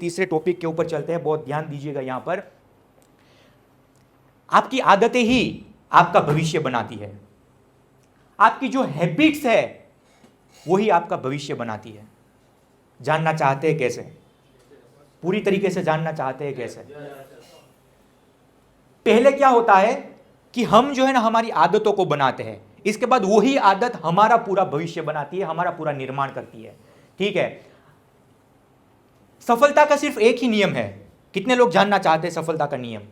तीसरे टॉपिक के ऊपर चलते हैं, बहुत ध्यान दीजिएगा यहां पर। आपकी आदतें ही आपका भविष्य बनाती है। आपकी जो हैबिट्स है वही आपका भविष्य बनाती है। जानना चाहते हैं कैसे? पूरी तरीके से जानना चाहते हैं कैसे? पहले क्या होता है कि हम जो है ना हमारी आदतों को बनाते हैं, इसके बाद वही आदत हमारा पूरा भविष्य बनाती है, हमारा पूरा निर्माण करती है। ठीक है, सफलता का सिर्फ एक ही नियम है। कितने लोग जानना चाहते हैं सफलता का नियम?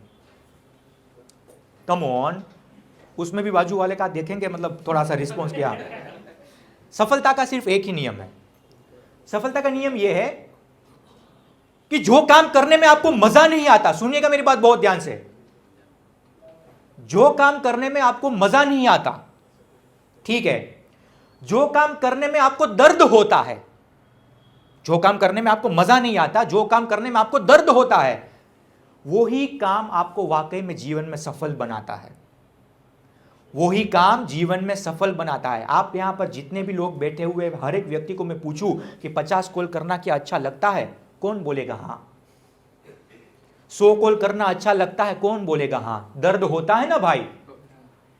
कम ऑन, उसमें भी बाजू वाले का देखेंगे, मतलब थोड़ा सा रिस्पॉन्स किया। सफलता का सिर्फ एक ही नियम है। सफलता का नियम यह है कि जो काम करने में आपको मजा नहीं आता, सुनिएगा मेरी बात बहुत ध्यान से, जो काम करने में आपको मजा नहीं आता, ठीक है, जो काम करने में आपको दर्द होता है, जो काम करने में आपको मजा नहीं आता, जो काम करने में आपको दर्द होता है, वही काम आपको वाकई में जीवन में सफल बनाता है। वही काम जीवन में सफल बनाता है। आप यहां पर जितने भी लोग बैठे हुए, हर एक व्यक्ति को मैं पूछूं कि 50 कॉल करना क्या अच्छा लगता है, कौन बोलेगा हां? 100 कॉल करना अच्छा लगता है, कौन बोलेगा हां? दर्द होता है ना भाई,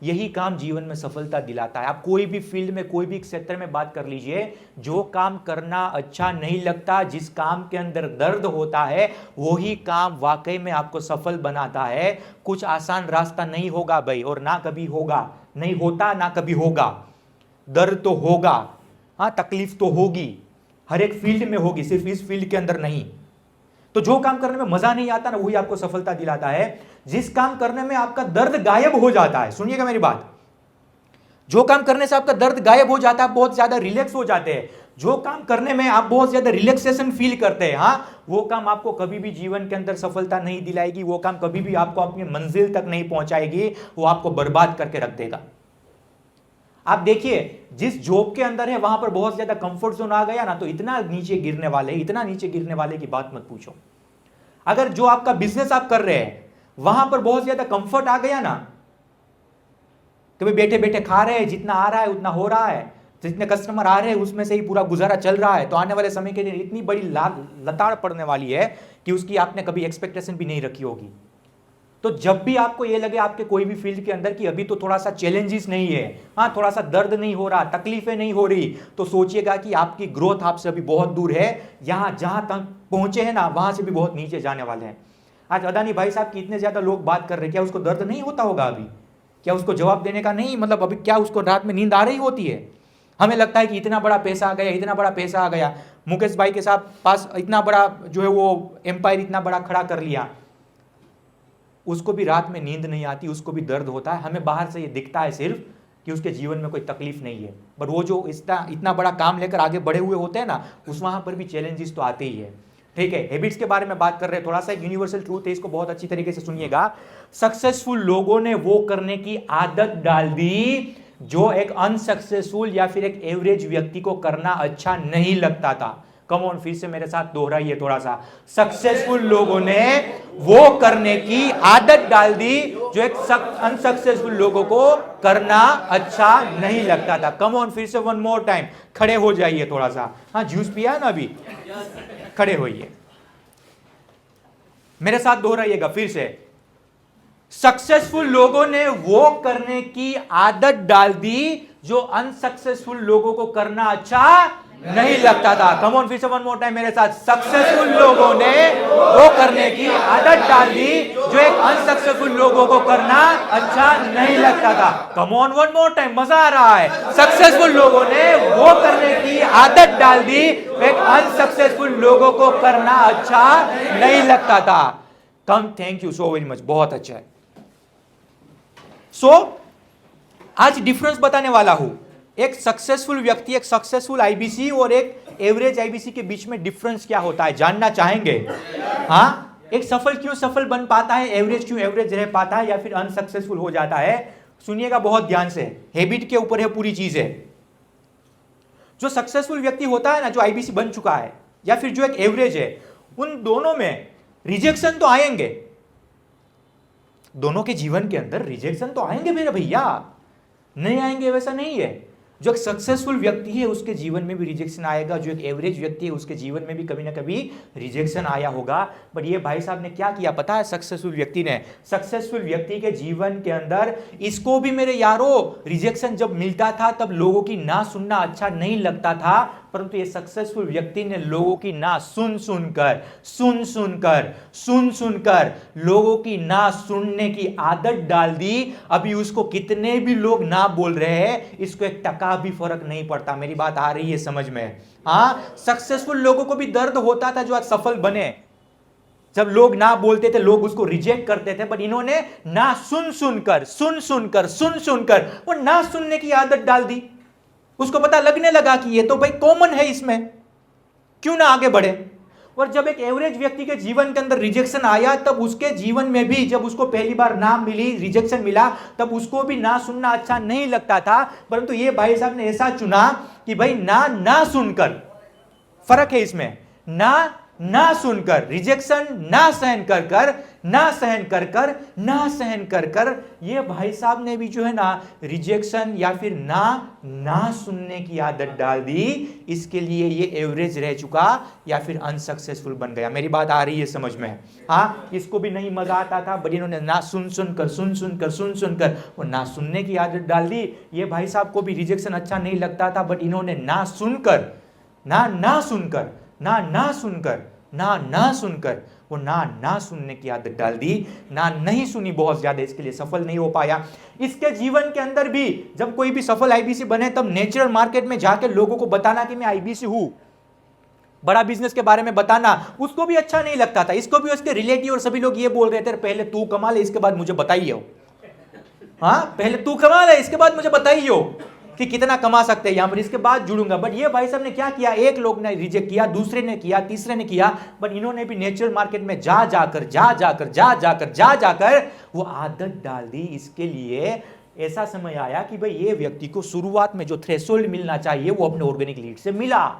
यही काम जीवन में सफलता दिलाता है। आप कोई भी फील्ड में, कोई भी क्षेत्र में बात कर लीजिए, जो काम करना अच्छा नहीं लगता, जिस काम के अंदर दर्द होता है, वही काम वाकई में आपको सफल बनाता है। कुछ आसान रास्ता नहीं होगा भाई, और ना कभी होगा, नहीं होता ना कभी होगा। दर्द तो होगा, हाँ, तकलीफ तो होगी, हर एक फील्ड में होगी, सिर्फ इस फील्ड के अंदर नहीं। तो जो काम करने में मजा नहीं आता ना, वही आपको सफलता दिलाता है। जिस काम करने में आपका दर्द गायब हो जाता है, सुनिएगा मेरी बात, जो काम करने से आपका दर्द गायब हो जाता है, बहुत ज्यादा रिलैक्स हो जाते हैं, जो काम करने में आप बहुत ज्यादा रिलैक्सेशन फील करते हैं, हाँ, वो काम आपको कभी भी जीवन के अंदर सफलता नहीं दिलाएगी। वो काम कभी भी आपको अपनी मंजिल तक नहीं पहुंचाएगी, वो आपको बर्बाद करके रख देगा। आप देखिए, जिस जॉब के अंदर है वहां पर बहुत ज्यादा कंफर्ट जोन आ गया ना, तो इतना नीचे गिरने वाले, इतना नीचे गिरने वाले की बात मत पूछो। अगर जो आपका बिजनेस आप कर रहे हैं वहां पर बहुत ज्यादा कंफर्ट आ गया ना, कभी बैठे बैठे खा रहे हैं, जितना आ रहा है उतना हो रहा है, जितने कस्टमर आ रहे हैं उसमें से ही पूरा गुजारा चल रहा है, तो आने वाले समय के लिए इतनी बड़ी लताड़ पड़ने वाली है कि उसकी आपने कभी एक्सपेक्टेशन भी नहीं रखी होगी। तो जब भी आपको ये लगे आपके कोई भी फील्ड के अंदर कि अभी तो थोड़ा सा चैलेंजेस नहीं है, हाँ, थोड़ा सा दर्द नहीं हो रहा, तकलीफें नहीं हो रही, तो सोचिएगा कि आपकी ग्रोथ आपसे अभी बहुत दूर है। यहां जहां तक पहुंचे हैं ना, वहां से भी बहुत नीचे जाने वाले हैं। आज अदानी भाई साहब की इतने ज्यादा लोग बात कर रहे हैं, क्या उसको दर्द नहीं होता होगा अभी? क्या उसको जवाब देने का नहीं, मतलब अभी क्या उसको रात में नींद आ रही होती है? हमें लगता है कि इतना बड़ा पैसा आ गया, इतना बड़ा पैसा आ गया, मुकेश भाई के साथ पास इतना बड़ा जो है वो एम्पायर इतना बड़ा खड़ा कर लिया, उसको भी रात में नींद नहीं आती, उसको भी दर्द होता है। हमें बाहर से ये दिखता है सिर्फ कि उसके जीवन में कोई तकलीफ नहीं है, पर वो जो इतना बड़ा काम लेकर आगे बढ़े हुए होते हैं ना, उस वहां पर भी चैलेंजेस तो आते ही है। ठीक है, हैबिट्स के बारे में बात कर रहे हैं, थोड़ा सा यूनिवर्सल ट्रूथ है, इसको बहुत अच्छी तरीके से सुनिएगा। सक्सेसफुल लोगों ने वो करने की आदत डाल दी जो एक अनसक्सेसफुल या फिर एक एवरेज व्यक्ति को करना अच्छा नहीं लगता था। कम ऑन, फिर से मेरे साथ दोहराइए थोड़ा सा। सक्सेसफुल लोगों ने वो करने की आदत डाल दी जो एक अनसक्सेसफुल लोगों को करना अच्छा नहीं लगता था। कम ऑन, फिर से वन मोर टाइम, खड़े हो जाइए थोड़ा सा। हाँ, जूस पिया है ना अभी, खड़े होइए, मेरे साथ दोहराइएगा फिर से। सक्सेसफुल लोगों ने वो करने की आदत डाल दी जो अनसक्सेसफुल लोगों को करना अच्छा नहीं लगता था। कम ऑन, फिर से वन मोर टाइम मेरे साथ। सक्सेसफुल लोगों ने वो करने की आदत डाल दी जो एक अनसक्सेसफुल लोगों को करना अच्छा नहीं लगता था। Come on, one more time, मजा आ रहा है। सक्सेसफुल लोगों ने वो करने की आदत डाल दी एक अनसक्सेसफुल लोगों को करना अच्छा नहीं लगता था। Come, thank you so very much, बहुत अच्छा है। आज डिफरेंस बताने वाला हूं, एक सक्सेसफुल व्यक्ति, एक सक्सेसफुल आईबीसी और एक एवरेज आईबीसी के बीच में डिफरेंस क्या होता है, जानना चाहेंगे? हाँ, एक सफल क्यों सफल बन पाता है, एवरेज क्यों एवरेज रह पाता है, या फिर अनसक्सेसफुल हो जाता है? सुनिएगा बहुत ध्यान से, हैबिट के ऊपर है पूरी चीज है। जो सक्सेसफुल व्यक्ति होता है ना, जो आईबीसी बन चुका है, या फिर जो एक एवरेज है, उन दोनों में रिजेक्शन तो आएंगे, दोनों के जीवन के अंदर रिजेक्शन तो आएंगे मेरे भैया, नहीं आएंगे वैसा नहीं है। जो एक सक्सेसफुल व्यक्ति है उसके जीवन में भी रिजेक्शन आएगा, जो एक एवरेज व्यक्ति है उसके जीवन में भी कभी ना कभी रिजेक्शन आया होगा। बट ये भाई साहब ने क्या किया पता है, सक्सेसफुल व्यक्ति ने, सक्सेसफुल व्यक्ति के जीवन के अंदर इसको भी मेरे यारो रिजेक्शन जब मिलता था तब लोगों की ना सुनना अच्छा नहीं लगता था, परंतु ये सक्सेसफुल व्यक्ति ने लोगों की ना सुन सुनकर लोगों की ना सुनने की आदत डाल दी। अभी उसको कितने भी लोग ना बोल रहे हैं, इसको एक टका भी फर्क नहीं पड़ता। मेरी बात आ रही है समझ में? हाँ, सक्सेसफुल लोगों को भी दर्द होता था जो आज सफल बने। जब लोग ना बोलते थे, लोग उसको रिजेक्ट करते थे, बट इन्होंने ना सुन सुनकर वो ना सुनने की आदत डाल दी। उसको पता लगने लगा कि ये तो भाई कॉमन है, इसमें क्यों ना आगे बढ़े। और जब एक एवरेज व्यक्ति के जीवन के अंदर रिजेक्शन आया, तब उसके जीवन में भी जब उसको पहली बार ना मिली, रिजेक्शन मिला, तब उसको भी ना सुनना अच्छा नहीं लगता था। परंतु ये भाई साहब ने ऐसा चुना कि भाई ना सुनकर, फर्क है इसमें, ना सुनकर, रिजेक्शन ना सहन कर ये भाई साहब ने भी जो है ना रिजेक्शन या फिर ना सुनने की आदत डाल दी। इसके लिए ये एवरेज रह चुका या फिर अनसक्सेसफुल बन गया। मेरी बात आ रही है समझ में? हाँ, इसको भी नहीं मजा आता था, बट इन्होंने ना सुनकर वो ना सुनने की आदत डाल दी। ये भाई साहब को भी रिजेक्शन अच्छा नहीं लगता था, बट इन्होंने ना सुनकर वो ना सुनने की आदत डाल दी, नहीं सुनी बहुत ज्यादा, इसके लिए सफल नहीं हो पाया। इसके जीवन के अंदर भी जब कोई भी सफल आईबीसी बने, तब नेचुरल मार्केट में जाके लोगों को बताना कि मैं आईबीसी हूं, बड़ा बिजनेस के बारे में बताना, उसको भी अच्छा नहीं लगता था। इसको भी उसके रिलेटिव और सभी लोग ये बोल रहे थे, पहले तू कमा ले, इसके बाद मुझे बताइए। हाँ, पहले तू कमा ले, इसके बाद मुझे बताइए कि कितना कमा सकते हैं यहां पर, इसके बाद जुड़ूंगा। बट ये भाई साहब ने क्या किया, एक लोग ने रिजेक्ट किया, दूसरे ने किया, तीसरे ने किया, बट इन्होंने भी नेचुरल मार्केट में जा जाकर वो आदत डाल दी। इसके लिए ऐसा समय आया कि भाई ये व्यक्ति को शुरुआत में जो थ्रेशोल्ड मिलना चाहिए वो अपने ऑर्गेनिक लीड से मिला।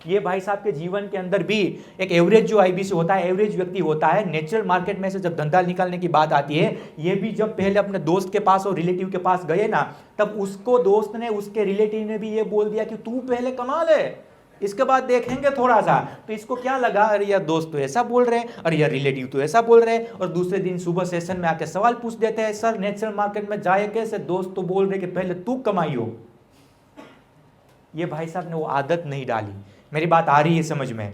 ये भाई साहब के जीवन के अंदर भी एक एवरेज जो आईबीसी होता है, एवरेज व्यक्ति होता है, नेचुरल मार्केट में से जब धंधा निकालने की बात आती है, ये भी जब पहले अपने दोस्त के पास और रिलेटिव के पास गए ना, तब उसको दोस्त ने, उसके रिलेटिव ने भी ये बोल दिया कि तू पहले कमा ले, इसके बाद देखेंगे थोड़ा सा। तो इसको क्या लगा, अरे यार दोस्त तो ऐसा बोल रहे हैं, अरे यार रिलेटिव तो ऐसा बोल रहे हैं, और दूसरे दिन सुबह सेशन में आके सवाल पूछ देते हैं, सर नेचुरल मार्केट में जाए कैसे, दोस्त तो बोल रहे कि पहले तू कमाइयो। ये भाई साहब ने वो आदत नहीं डाली। मेरी बात आ रही है समझ में?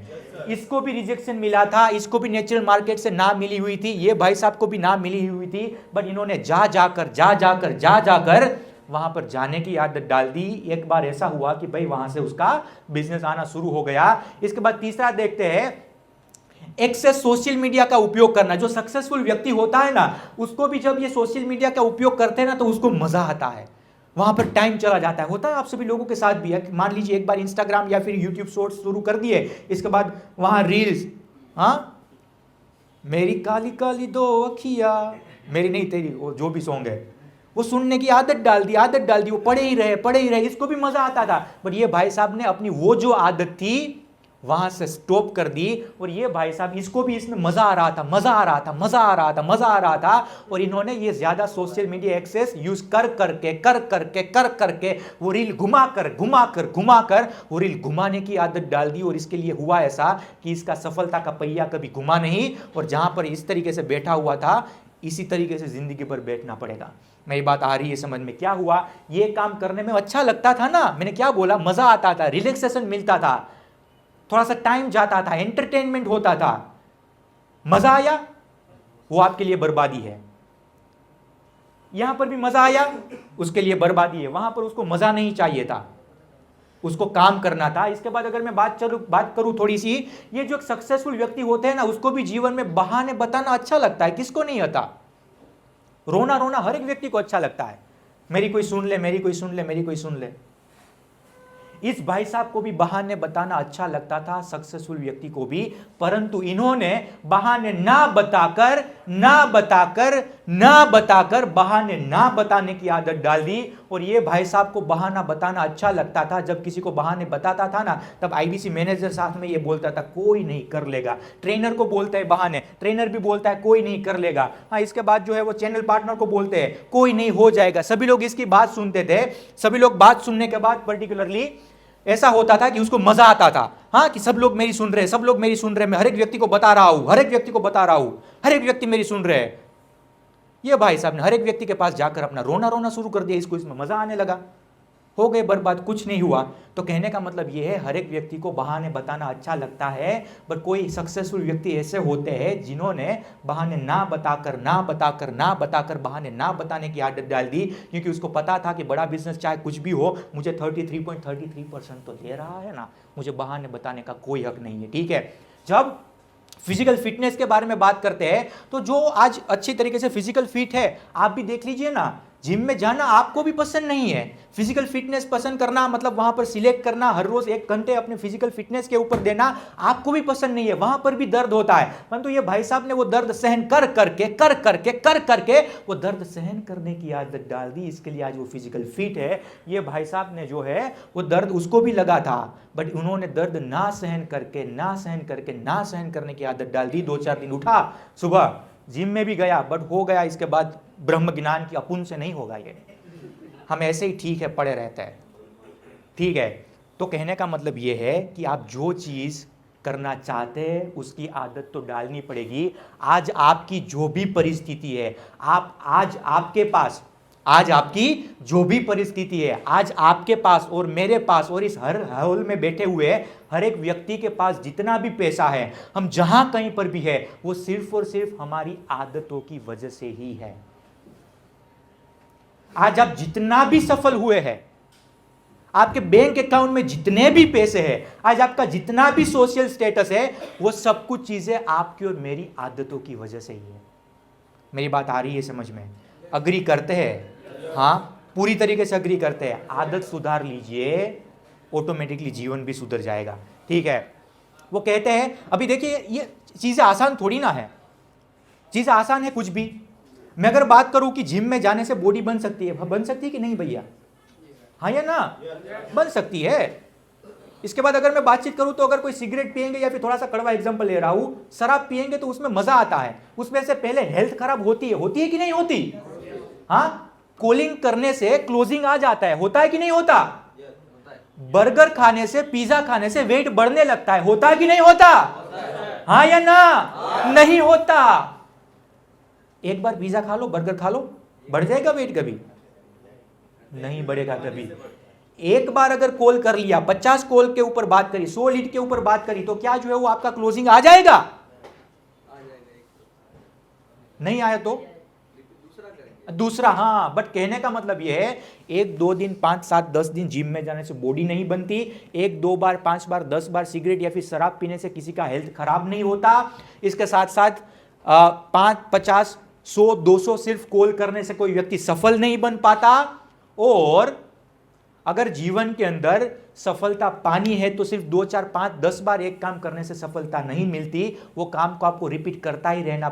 इसको भी रिजेक्शन मिला था, इसको भी नेचुरल मार्केट से ना मिली हुई थी, ये भाई साहब को भी ना मिली हुई थी, बट इन्होंने जा जाकर वहां पर जाने की आदत डाल दी। एक बार ऐसा हुआ कि भाई वहां से उसका बिजनेस आना शुरू हो गया। इसके बाद तीसरा देखते हैं, एक्सेस सोशल मीडिया का उपयोग करना। जो सक्सेसफुल व्यक्ति होता है ना, उसको भी जब ये सोशल मीडिया का उपयोग करते हैं ना, तो उसको मजा आता है, वहां पर टाइम चला जाता है। होता है आप सभी लोगों के साथ भी है, मान लीजिए एक बार इंस्टाग्राम या फिर यूट्यूब शॉर्ट्स शुरू कर दिए, इसके बाद वहां रील्स, हाँ मेरी काली काली दो अखिया, मेरी नहीं तेरी, वो जो भी सॉन्ग है, वो सुनने की आदत डाल दी, वो पढ़े ही रहे, इसको भी मजा आता था। बट ये भाई साहब ने अपनी वो जो आदत थी वहां से स्टॉप कर दी, और ये भाई साहब, इसको भी इसमें मजा आ रहा था, और इन्होंने ये ज्यादा सोशल मीडिया एक्सेस यूज कर करके वो रील घुमा कर वो रील घुमाने की आदत डाल दी। और इसके लिए हुआ ऐसा कि इसका सफलता का पहिया कभी घुमा नहीं, और जहां पर इस तरीके से बैठा हुआ था, इसी तरीके से जिंदगी पर बैठना पड़ेगा। मेरी बात आ रही है समझ में? क्या हुआ, ये काम करने में अच्छा लगता था ना, मैंने क्या बोला, मजा आता था, रिलैक्सेशन मिलता था, थोड़ा सा टाइम जाता था, एंटरटेनमेंट होता था, मजा आया, वो आपके लिए बर्बादी है। यहां पर भी मजा आया, उसके लिए बर्बादी है। वहां पर उसको मजा नहीं चाहिए था, उसको काम करना था। इसके बाद अगर मैं बात करूं थोड़ी सी, ये जो सक्सेसफुल व्यक्ति होते हैं ना, उसको भी जीवन में बहाने बताना अच्छा लगता है। किसको नहीं आता? रोना हर एक व्यक्ति को अच्छा लगता है, मेरी कोई सुन ले। इस भाई साहब को भी बहाने बताना अच्छा लगता था, सक्सेसफुल व्यक्ति को भी, परंतु इन्होंने बहाने ना बताकर ना बताकर बहाने ना बताने की आदत डाल दी। और ये भाई साहब को बहाना बताना अच्छा लगता था। जब किसी को बहाने बताता था ना, तब आईबीसी मैनेजर साथ में ये बोलता था कोई नहीं कर लेगा। ट्रेनर को बोलता है बहाने, ट्रेनर भी बोलता है कोई नहीं कर लेगा। हाँ, इसके बाद जो है वो चैनल पार्टनर को बोलते हैं कोई नहीं हो जाएगा। सभी लोग इसकी बात सुनते थे। सभी लोग बात सुनने के बाद पर्टिकुलरली ऐसा होता था कि उसको मजा आता था। हाँ, कि सब लोग मेरी सुन रहे हैं, सब लोग मेरी सुन रहे हैं, मैं हर एक व्यक्ति को बता रहा हूं, हर एक व्यक्ति को बता रहा हूं, हर एक व्यक्ति मेरी सुन रहे हैं। ये भाई साहब ने हर एक व्यक्ति के पास जाकर अपना रोना रोना शुरू कर दिया। इसको इसमें मजा आने लगा। हो गए बर्बाद, कुछ नहीं हुआ। तो कहने का मतलब ये है, हर एक व्यक्ति को बहाने बताना अच्छा लगता है, पर कोई सक्सेसफुल व्यक्ति ऐसे होते हैं जिन्होंने बहाने ना बताकर बहाने ना बताने की आदत डाल दी। क्योंकि उसको पता था कि बड़ा बिजनेस चाहे कुछ भी हो, मुझे 33.33% तो दे रहा है ना, मुझे बहाने बताने का कोई हक नहीं है। ठीक है, जब फिजिकल फिटनेस के बारे में बात करते हैं, तो जो आज अच्छी तरीके से फिजिकल फिट है, आप भी देख लीजिए ना, जिम में जाना आपको भी पसंद नहीं है। फिजिकल फिटनेस पसंद करना मतलब वहां पर सिलेक्ट करना, हर रोज 1 घंटे अपने फिजिकल फिटनेस के ऊपर देना आपको भी पसंद नहीं है। वहां पर भी दर्द होता है, परंतु ये भाई साहब ने वो दर्द सहन कर करके वो दर्द सहन करने की आदत डाल दी। इसके लिए आज वो फिजिकल फिट है। ये भाई साहब ने जो है वो दर्द उसको भी लगा था, बट उन्होंने दर्द ना सहन करने की आदत डाल दी। 2-4 दिन उठा, सुबह जिम में भी गया, बट हो गया इसके बाद ब्रह्म ज्ञान की अपुन से नहीं होगा। ये हम ऐसे ही ठीक है पड़े रहते हैं। ठीक है, तो कहने का मतलब ये है कि आप जो चीज करना चाहते हैं उसकी आदत तो डालनी पड़ेगी। आज आपकी जो भी परिस्थिति है, आज आपकी जो भी परिस्थिति है, आज आपके पास और मेरे पास और इस हर हॉल में बैठे हुए हर एक व्यक्ति के पास जितना भी पैसा है, हम जहां कहीं पर भी है, वो सिर्फ और सिर्फ हमारी आदतों की वजह से ही है। आज आप जितना भी सफल हुए हैं, आपके बैंक अकाउंट में जितने भी पैसे हैं, आज आपका जितना भी सोशल स्टेटस है, वो सब कुछ चीजें आपकी और मेरी आदतों की वजह से ही है। मेरी बात आ रही है समझ में? अग्री करते हैं? हाँ, पूरी तरीके से अग्री करते हैं। आदत सुधार लीजिए, ऑटोमेटिकली जीवन भी सुधर जाएगा। ठीक है, वो कहते हैं, अभी देखिए ये चीजें आसान थोड़ी ना है, चीजें आसान है कुछ भी। मैं अगर बात करूं कि जिम में जाने से बॉडी बन सकती है, बन सकती है कि नहीं भैया? हाँ या ना? बन सकती है। इसके बाद अगर मैं बातचीत करूं तो अगर कोई सिगरेट पिएंगे, या फिर थोड़ा सा कड़वा एग्जांपल ले रहा हूं, शराब पिएंगे तो उसमें मजा आता है, उसमें से पहले हेल्थ खराब होती है कि नहीं होती? हाँ, कूलिंग करने से क्लोजिंग आ जाता है, होता है कि नहीं होता? बर्गर खाने से, पिज्जा खाने से वेट बढ़ने लगता है, होता है कि नहीं होता? हाँ या ना? नहीं होता। एक बार पिज्जा खा लो, बर्गर खा लो, बढ़ जाएगा वेट? कभी नहीं बढ़ेगा कभी। एक बार अगर कॉल कर लिया, 50 कॉल के ऊपर बात करी, 100 लीड के ऊपर बात करी, तो क्या जो है वो आपका क्लोजिंग आ जाएगा? नहीं आया तो दूसरा। हाँ, बट कहने का मतलब यह है, 1-2 दिन, 5-7, 10 दिन जिम में जाने से बॉडी नहीं बनती। 1-2 बार, 5 बार, 10 बार सिगरेट या फिर शराब पीने से किसी का हेल्थ खराब नहीं होता। इसके साथ साथ 5, 50, 100, 200 सिर्फ कॉल करने से कोई व्यक्ति सफल नहीं बन पाता। और अगर जीवन के अंदर सफलता पानी है तो सिर्फ 2, 4, 5, 10 बार एक काम करने से सफलता नहीं मिलती। वो काम को आपको रिपीट करता ही रहना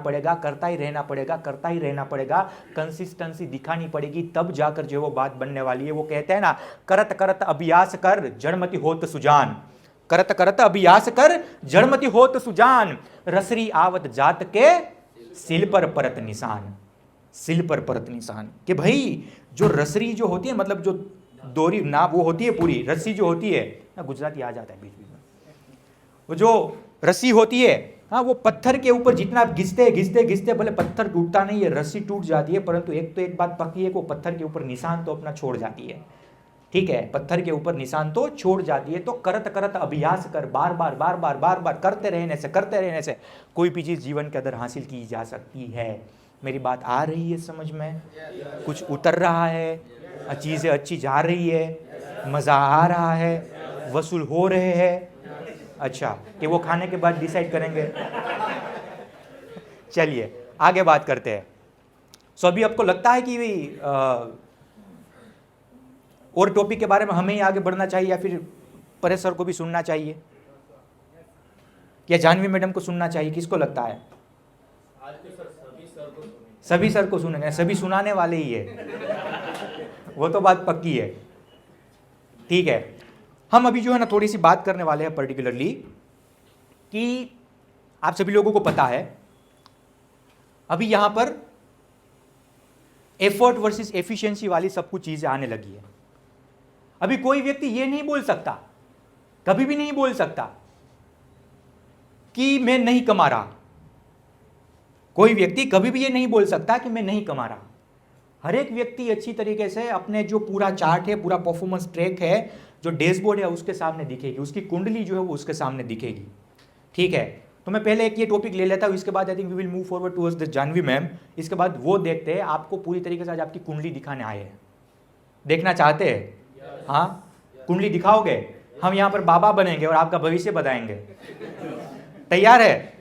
पड़ेगा। कंसिस्टेंसी दिखानी पड़ेगी, तब जाकर जो वो बात बनने वाली है। वो कहते हैं ना, करत करत अभ्यास कर जड़मति होत सुजान, करत करत अभ्यास कर जड़मति होत सुजान, रसरी आवत जात के सिल पर परत निशान। सिल पर परत निशान कि भाई जो रसरी जो होती है, मतलब जो दोरी ना वो होती है, पूरी रस्सी जो होती है ना, गुजराती आ जाता है बीच बीच में, वो जो रस्सी होती है, हाँ, वो पत्थर के ऊपर जितना आप घिसते भले पत्थर टूटता नहीं है, रस्सी टूट जाती है, परंतु एक बात पक्की है कि वो पत्थर के ऊपर निशान तो अपना छोड़ जाती है। ठीक है, पत्थर के ऊपर निशान तो छोड़ जाती है। तो करत करत अभ्यास कर, बार बार करते रहने से कोई भी चीज जीवन के अंदर हासिल की जा सकती है। मेरी बात आ रही है समझ में? कुछ उतर रहा है, चीजें अच्छी जा रही है, मजा आ रहा है, वसूल हो रहे हैं। अच्छा, कि वो खाने के बाद डिसाइड करेंगे। चलिए आगे बात करते हैं। सो अभी आपको लगता है कि और टॉपिक के बारे में हमें ही आगे बढ़ना चाहिए, या फिर परेश सर को भी सुनना चाहिए, या जानवी मैडम को सुनना चाहिए? किसको लगता है? सभी सर को सुनेंगे, सभी सुनाने वाले ही है, वो तो बात पक्की है। ठीक है, हम अभी जो है ना थोड़ी सी बात करने वाले हैं पर्टिकुलरली कि आप सभी लोगों को पता है अभी यहां पर एफर्ट वर्सेस एफिशिएंसी वाली सब कुछ चीजें आने लगी है। अभी कोई व्यक्ति ये नहीं बोल सकता, कभी भी नहीं बोल सकता कि मैं नहीं कमा रहा। कोई व्यक्ति कभी भी ये नहीं बोल सकता कि मैं नहीं कमा रहा। हर एक व्यक्ति अच्छी तरीके से अपने जो पूरा चार्ट है, पूरा परफॉर्मेंस ट्रैक है, जो डैशबोर्ड है उसके सामने दिखेगी, उसकी कुंडली जो है वो उसके सामने दिखेगी। ठीक है, तो मैं पहले एक ये टॉपिक ले लेता हूँ, इसके बाद I think we will move forward towards the Jahnavi ma'am. इसके बाद वो देखते हैं, आपको पूरी तरीके से आज आपकी कुंडली दिखाने आए हैं। देखना चाहते हैं? हाँ, कुंडली दिखाओगे, हम यहाँ पर बाबा बनेंगे और आपका भविष्य बताएंगे। तैयार है?